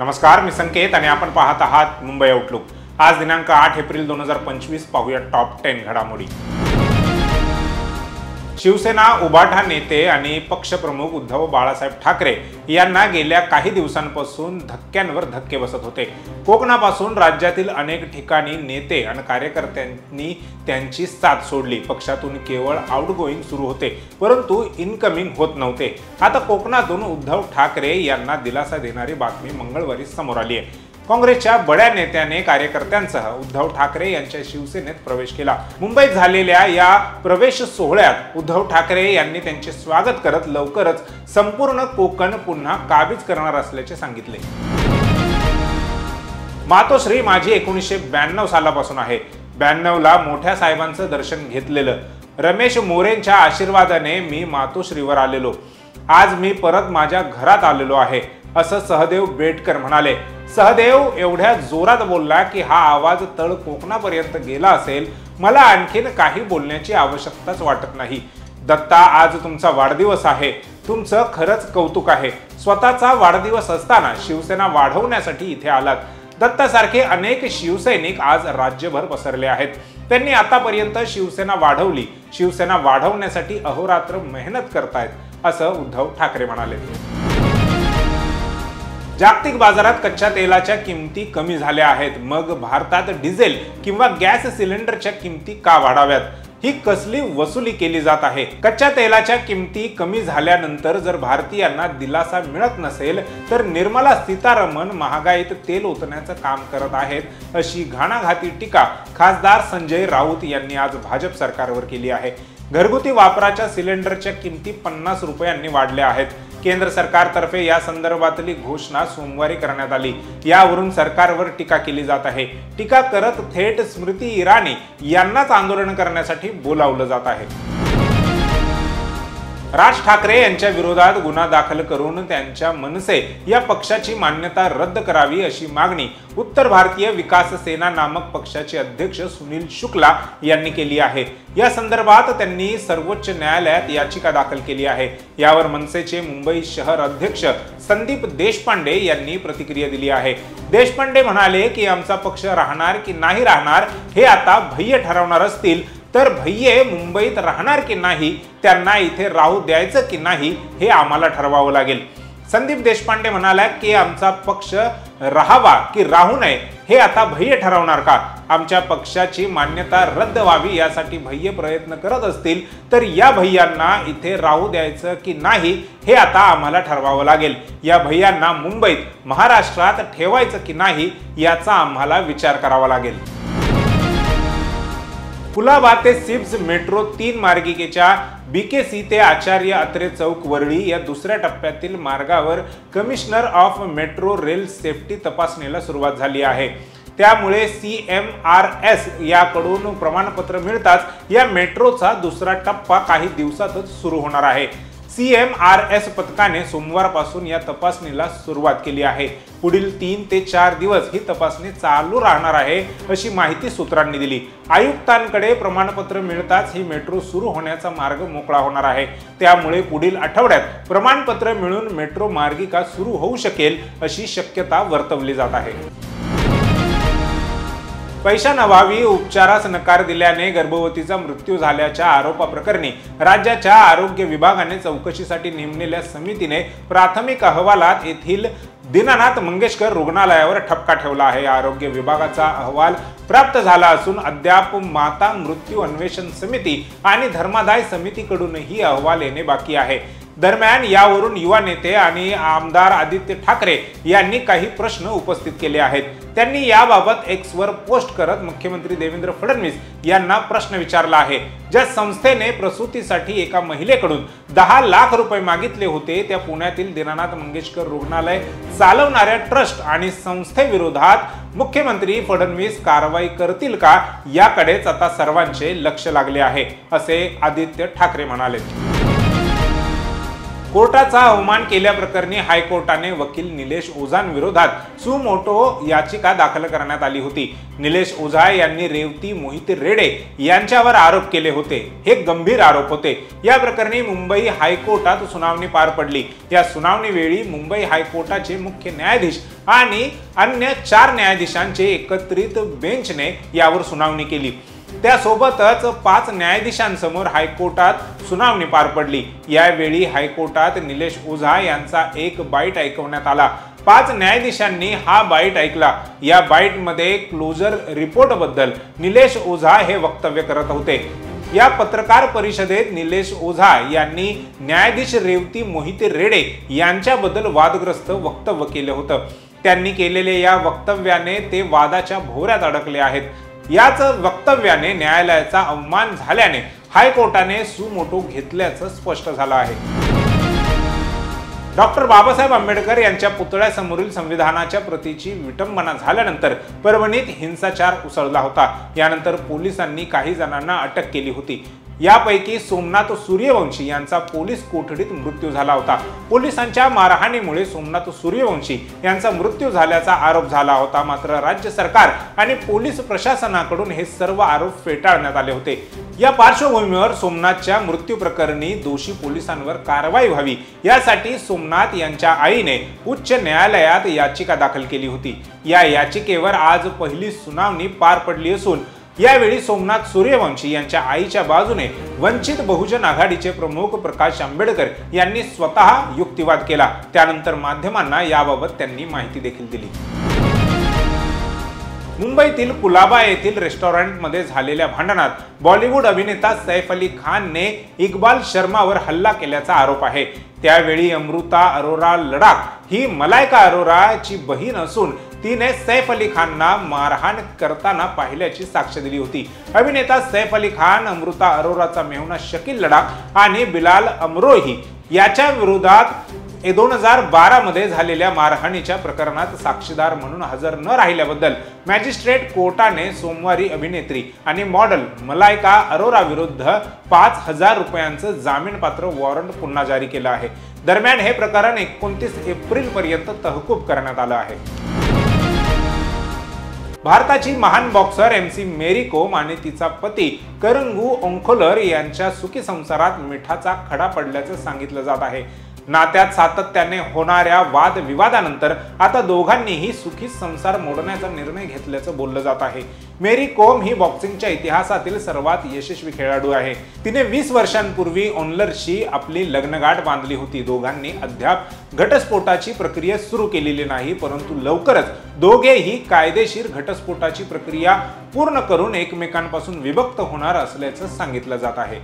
नमस्कार, मी संकेत आणि आपण पाहत आहात मुंबई आउटलुक। आज दिनांक 8 एप्रिल 2025 पाहूया टॉप 10 घडामोडी। शिवसेना उभाटा नेते आणि पक्षप्रमुख उद्धव बाळासाहेब ठाकरे यांना गेल्या काही दिवसांपासून धक्क्यांवर धक्के बसत होते। कोकणापासून राज्यातील अनेक ठिकाणी नेते आणि कार्यकर्त्यांनी त्यांची साथ सोडली। पक्षातून केवळ आउटगोईंग सुरू होते, परंतु इनकमिंग होत नव्हते। आता कोकणातून उद्धव ठाकरे यांना दिलासा देणारी बातमी मंगळवारी समोर आली आहे। काँग्रेसच्या बड्या नेत्याने कार्यकर्त्यांसह उद्धव ठाकरे यांच्या शिवसेनेत प्रवेश केला। मुंबईत झालेल्या या प्रवेश सोहळ्यात उद्धव ठाकरे यांनी त्यांचे स्वागत करत लवकरच संपूर्ण कोकण पुन्हा काबीज करणार असल्याचे सांगितले। मातोश्री माझी 1992 सालापासून आहे। 92 ला मोठ्या साहेबांचं दर्शन घेतलेलं। रमेश मोरेंच्या आशीर्वादाने मी मातोश्रीवर आलेलो। आज मी परत माझ्या घरात आलेलो आहे, असं सहदेव बेटकर म्हणाले। सहदेव एवढ्या जोरात बोलला की हा आवाज तळ कोकणापर्यंत गेला असेल। मला आणखीन काही बोलण्याची आवश्यकताच वाटत नाही। दत्ता, आज तुमचा वाढदिवस आहे। तुमचं खरंच कौतुक आहे। स्वतःचा वाढदिवस असताना शिवसेना वाढवण्यासाठी इथे आलात। दत्तासारखे अनेक शिवसैनिक आज राज्यभर पसरले आहेत। त्यांनी आतापर्यंत शिवसेना वाढवली। शिवसेना वाढवण्यासाठी अहोरात्र मेहनत करतायत, असं उद्धव ठाकरे म्हणाले। जागतिक बाजारात कच्च्या तेलाच्या किमती कमी झाल्या आहेत, मग भारतात डिझेल किंवा गॅस सिलेंडरच्या किमती का वाढाव्यात? ही कसली वसुली केली जात आहे? कच्च्या तेलाच्या किमती कमी झाल्यानंतर जर भारतीयांना दिलासा मिळत नसेल तर निर्मला सीतारामन महागाईत तेल ओतण्याचं काम करत आहेत, अशी घाणाघाती टीका खासदार संजय राऊत यांनी आज भाजप सरकारवर केली आहे। घरगुती वापराच्या सिलेंडरच्या किमती 50 रुपयांनी वाढल्या आहेत। केंद्र सरकारतर्फे या संदर्भातली घोषणा सोमवारी करण्यात आली। यावरून सरकारवर टीका केली जात आहे। टीका करत थेट स्मृती इराणी यांनाच आंदोलन करण्यासाठी बोलावलं जात आहे। राज ठाकरे यांच्या विरोधात गुन्हा दाखल करून त्यांच्या मनसे या पक्षाची मान्यता रद्द करावी, अशी मागणी उत्तर भारतीय विकास सेना नामक पक्षाचे अध्यक्ष सुनील शुक्ला यांनी केली आहे। या संदर्भात त्यांनी सर्वोच्च न्यायालयात याचिका दाखल केली आहे। यावर मनसेचे मुंबई शहर अध्यक्ष संदीप देशपांडे यांनी प्रतिक्रिया दिली आहे। देशपांडे म्हणाले की आमचा पक्ष राहणार की नाही राहणार हे आता भय्य ठरवणार असतील, तर भय्ये मुंबईत राहणार की नाही, त्यांना इथे राहू द्यायचं की नाही हे आम्हाला ठरवावं लागेल। संदीप देशपांडे म्हणाला की आमचा पक्ष राहावा की राहू नये हे आता भय्ये ठरवणार का? आमच्या पक्षाची मान्यता रद्द व्हावी यासाठी भय्ये प्रयत्न करत असतील तर या भय्यांना इथे राहू द्यायचं की नाही हे आता आम्हाला ठरवावं लागेल। या भय्यांना मुंबईत महाराष्ट्रात ठेवायचं की नाही याचा आम्हाला विचार करावा लागेल। कुलाबा ते सिप्स मेट्रो 3 मार्गिकेच्या BKC ते आचार्य अत्रे चौक वरळी या दुसऱ्या टप्प्यातील मार्गावर commissioner of metro rail safety तपासणीला सुरुवात झाली आहे। त्यामुळे CMRS याकडून प्रमाणपत्र मिळताच या मेट्रोचा दुसरा टप्पा काही दिवसातच सुरू होणार आहे। CMRS पथकाने सोमवारपासून या तपासणीला सुरुवात केली आहे। पुढील 3 ते 4 दिवस ही तपासणी चालू राहणार आहे, अशी माहिती सूत्रांनी दिली। आयुक्तांकडे प्रमाणपत्र मिळताच ही मेट्रो सुरू होण्याचा मार्ग मोकळा होणार आहे। त्यामुळे पुढील आठवड्यात प्रमाणपत्र मिळून मेट्रो मार्गिका सुरू होऊ शकेल, अशी शक्यता वर्तवली जात आहे। पैशांअभावी उपचारास नकार दिल्याने गर्भवतीचा मृत्यू झाल्याच्या आरोपाप्रकरणी राज्याच्या आरोग्य विभागाने चौकशीसाठी नेमलेल्या समितीने प्राथमिक अहवालात येथील दीनानाथ मंगेशकर रुग्णालयावर ठपका ठेवला आहे। आरोग्य विभागाचा अहवाल प्राप्त झाला असून अद्याप माता मृत्यू अन्वेषण समिती आणि धर्मादाय समितीकडूनही अहवाल येणे बाकी आहे। दरम्यान यावरून युवा नेते आणि आमदार आदित्य ठाकरे यांनी काही प्रश्न उपस्थित केले आहेत। त्यांनी याबाबत एक्सवर पोस्ट करत मुख्यमंत्री देवेंद्र फडणवीस यांना प्रश्न विचारला आहे। ज्या संस्थेने प्रसूतीसाठी एका महिलेकडून 10 लाख रुपये मागितले होते, त्या पुण्यातील दीनानाथ मंगेशकर रुग्णालय चालवणाऱ्या ट्रस्ट आणि संस्थेविरोधात मुख्यमंत्री फडणवीस कारवाई करतील का, याकडेच आता सर्वांचे लक्ष लागले आहे, असे आदित्य ठाकरे म्हणाले। कोर्टाचा अवमान केल्याप्रकरणी हायकोर्टाने वकील निलेश ओझांविरोधात सुमोटो याचिका दाखल करण्यात आली होती। निलेश ओझा यांनी रेवती मोहिते रेडे यांच्यावर आरोप केले होते। हे गंभीर आरोप होते। या प्रकरणी मुंबई हायकोर्टात सुनावणी पार पडली। या सुनावणीवेळी मुंबई हायकोर्टाचे मुख्य न्यायाधीश आणि अन्य 4 न्यायाधीशांचे एकत्रित बेंचने यावर सुनावणी केली। त्यासोबतच 5 न्यायाधीशांसमोर हायकोर्टात सुनावणी पार पडली। यावेळी हायकोर्टात निलेश ओझा यांचा एक बाईट ऐकवण्यात आला। 5 न्यायाधीशांनी हा बाईट ऐकला। या बाईटमध्ये क्लोजर रिपोर्ट बद्दल निलेश ओझा हे वक्तव्य करत होते। या पत्रकार परिषदेत निलेश ओझा यांनी न्यायाधीश रेवती मोहिते रेडे यांच्याबद्दल वादग्रस्त वक्तव्य केले होतं। त्यांनी केलेल्या या वक्तव्याने ते वादाच्या भोवऱ्यात अडकले आहेत। याच वक्तव्याने न्यायालयाचा अवमान झाल्याने हायकोर्टाने सुमोटो घेतल्याचं स्पष्ट झालं आहे। डॉक्टर बाबासाहेब आंबेडकर यांच्या पुतळ्यासमोरील संविधानाच्या प्रतीची विटंबना झाल्यानंतर परभणीत हिंसाचार उसळला होता। यानंतर पोलिसांनी काही जणांना अटक केली होती। यापैकी सोमनाथ सूर्यवंशी यांचा पोलीस कोठडीत मृत्यू झाला होता। पोलिसांच्या मारहाणीमुळे सोमनाथ सूर्यवंशी यांचा मृत्यू झाल्याचा आरोप झाला होता। मात्र राज्य सरकार आणि पोलीस प्रशासनाकडून हे सर्व आरोप फेटाळण्यात आले होते। या पार्श्वभूमीवर सोमनाथच्या मृत्यू प्रकरणी दोषी पोलिसांवर कारवाई व्हावी यासाठी सोमनाथ यांच्या आईने उच्च न्यायालयात याचिका दाखल केली होती। या याचिकेवर आज पहिली सुनावणी पार पडली असून यावेळी सोमनाथ सूर्यवंशी यांच्या आईच्या बाजूने वंचित बहुजन आघाडीचे प्रमुख प्रकाश आंबेडकर यांनी स्वतः युक्तिवाद केला। त्यानंतर माध्यमांना याबाबत त्यांनी माहिती देखील दिली। मुंबईतील कुलाबा येथील रेस्टॉरंटमध्ये झालेल्या भांडणात बॉलिवूड अभिनेता सैफ अली खानने इक्बाल शर्मावर हल्ला केल्याचा आरोप आहे। त्यावेळी अमृता अरोरा लडाख ही मलायका अरोराची बहीण असून तिने सैफ अली खानना मारहाण करताना पाहिल्याची साक्ष दिली होती। अभिनेता सैफ अली खान अमृता अरोराचा मेहुणा शकील लडाख आणि बिलाल अमरोही याच्या विरोधात 2012 मध्ये झालेल्या मारहाणीच्या प्रकरणात साक्षीदार म्हणून हजर न राहिल्याबद्दल मॅजिस्ट्रेट कोर्टाने सोमवारी अभिनेत्री आणि मॉडेल मलायका अरोरा विरुद्ध 5,000 रुपयांचं जामीनपात्र वॉरंट पुन्हा जारी केलं आहे। दरम्यान हे प्रकरण 29 एप्रिल पर्यंत तहकूब करण्यात आलं आहे। भारताची महान बॉक्सर MC मेरी कोम आणि तिचा पती करंगू ओंखोलर यांच्या सुखी संसारात मिठाचा खडा पडल्याचं सांगितलं जात आहे। नात्यात सातत्याने होणाऱ्या वादविवादानंतर आता दोघांनीही सुखी संसार मोडण्याचा निर्णय घेतल्याचं बोललं जात आहे। मेरी कोम ही बॉक्सिंगच्या इतिहासातील सर्वात यशस्वी खेळाडू आहे। तिने 20 वर्षांपूर्वी ओनलरशी आपली लग्नगाठ बांधली होती। दोघांनी अद्याप घटस्फोटाची प्रक्रिया सुरू केलेली नाही, परंतु लवकरच दोघेही कायदेशीर घटस्फोटाची प्रक्रिया पूर्ण करून एकमेकांपासून विभक्त होणार असल्याचं सांगितलं जात आहे।